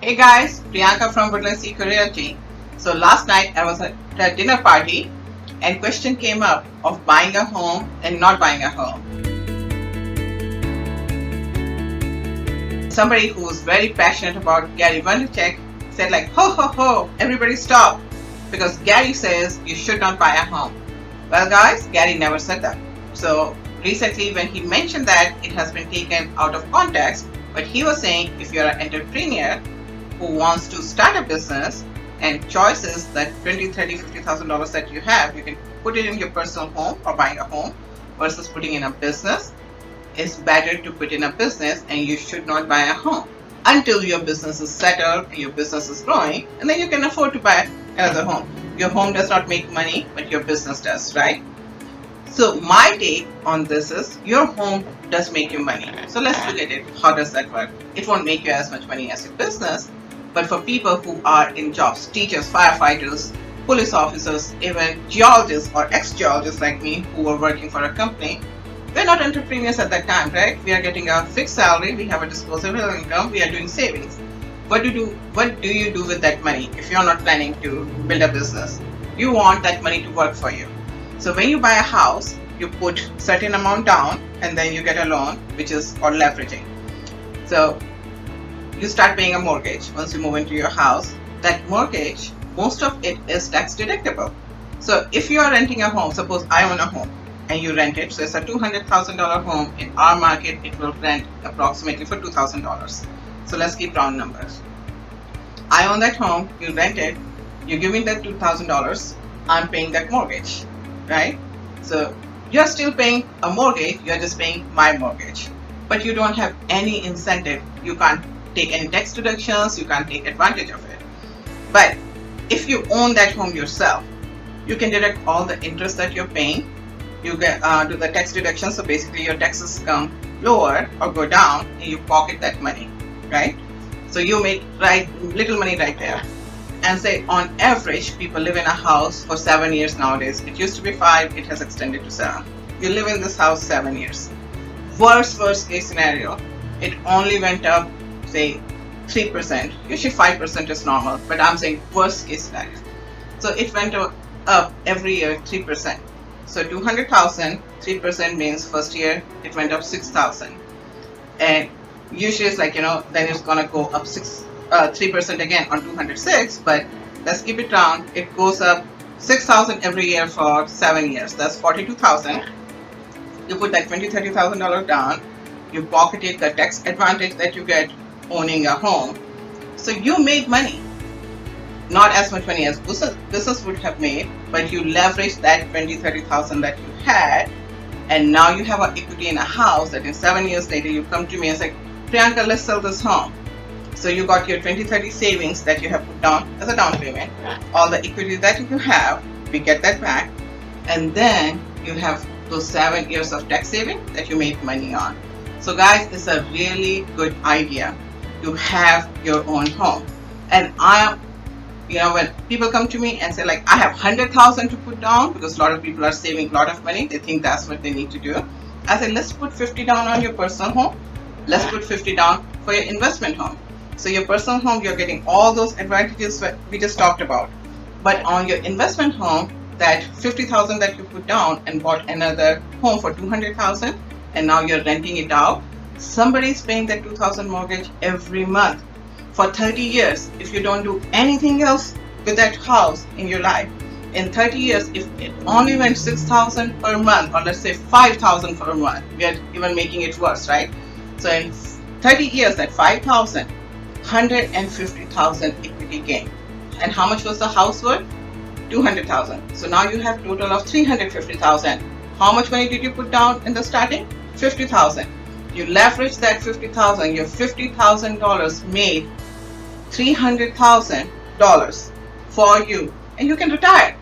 Hey guys, Priyanka from Woodlands Eco Realty. So last night I was at a dinner party and question came up of buying a home and not buying a home. Somebody who was very passionate about Gary Vaynerchuk said like, ho ho ho, everybody stop, because Gary says you should not buy a home. Well guys, Gary never said that. So recently when he mentioned that, it has been taken out of context, but he was saying if you're an entrepreneur who wants to start a business and choices that $20, $30, $50,000 that you have, you can put it in your personal home or buying a home versus putting in a business. It's better to put in a business, and you should not buy a home until your business is settled and your business is growing, and then you can afford to buy another home. Your home does not make money, but your business does, right? So my take on this is your home does make you money. So let's look at it. How does that work? It won't make you as much money as your business, but for people who are in jobs, teachers, firefighters, police officers, even geologists or ex-geologists like me who are working for a company, we're not entrepreneurs at that time, right? We are getting a fixed salary, we have a disposable income, we are doing savings. What do you do with that money if you're not planning to build a business? You want that money to work for you. So when you buy a house, you put certain amount down and then you get a loan, which is called leveraging. So you start paying a mortgage once you move into your house. That mortgage, most of it is tax deductible. So if you are renting a home, suppose I own a home and you rent it, so it's a $200,000 home. In our market, it will rent approximately for $2,000. So let's keep round numbers. I own that home, you rent it, you give me that $2,000, I'm paying that mortgage, right? So you're still paying a mortgage, you're just paying my mortgage, but you don't have any incentive. You can't take any tax deductions, you can't take advantage of it. But if you own that home yourself, you can deduct all the interest that you're paying. You get do the tax deduction, so basically your taxes come lower or go down and you pocket that money, right? So you make little money right there. And say on average people live in a house for 7 years nowadays. It used to be 5, it has extended to 7. You live in this house 7 years. Worst case scenario, it only went up say 3%. Usually 5% is normal, but I'm saying worst case scenario. So it went up every year 3%. So 200,000, 3% means first year it went up 6,000, and usually it's like, then it's gonna go up 3% again on 206. But let's keep it round. It goes up 6,000 every year for 7 years. That's 42,000. You put that $20,000-$30,000 down. You pocketed the tax advantage that you get owning a home. So you made money. Not as much money as business would have made, but you leveraged that $20,000-$30,000 that you had, and now you have an equity in a house that in 7 years later you come to me and say, Priyanka, let's sell this home. So you got your 20-30 savings that you have put down as a down payment. All the equity that you have, we get that back, and then you have those 7 years of tax saving that you made money on. So guys, it's a really good idea to have your own home. And when people come to me and say like, I have 100,000 to put down, because a lot of people are saving a lot of money, they think that's what they need to do. I say, let's put 50 down on your personal home. Let's put 50 down for your investment home. So your personal home, you're getting all those advantages that we just talked about. But on your investment home, that 50,000 that you put down and bought another home for 200,000, and now you're renting it out, somebody's paying that 2,000 mortgage every month for 30 years. If you don't do anything else with that house in your life, in 30 years, if it only went 6,000 per month, or let's say 5,000 per month, we are even making it worse, right? So in 30 years, that 5,000, 150,000 equity gain. And how much was the house worth? 200,000. So now you have total of 350,000. How much money did you put down in the starting? 50,000. You leverage that 50,000. Your $50,000 made $300,000 for you, and you can retire.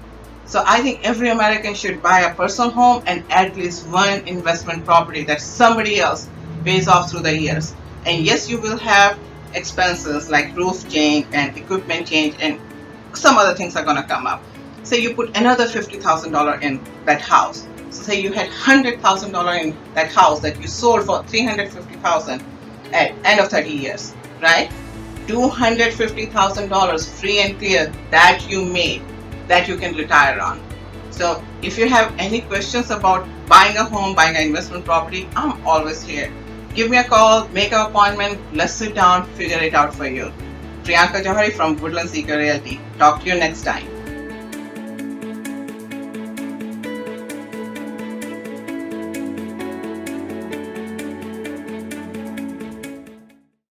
So I think every American should buy a personal home and at least one investment property that somebody else pays off through the years. And yes, you will have expenses like roof change and equipment change, and some other things are going to come up. Say you put another $50,000 in that house. So say you had $100,000 in that house that you sold for $350,000 at end of 30 years, right? $250,000 free and clear that you made, that you can retire on. So if you have any questions about buying a home, buying an investment property, I'm always here. Give me a call, make an appointment, let's sit down, figure it out for you. Priyanka Johri from Woodlands Eco Realty. Talk to you next time.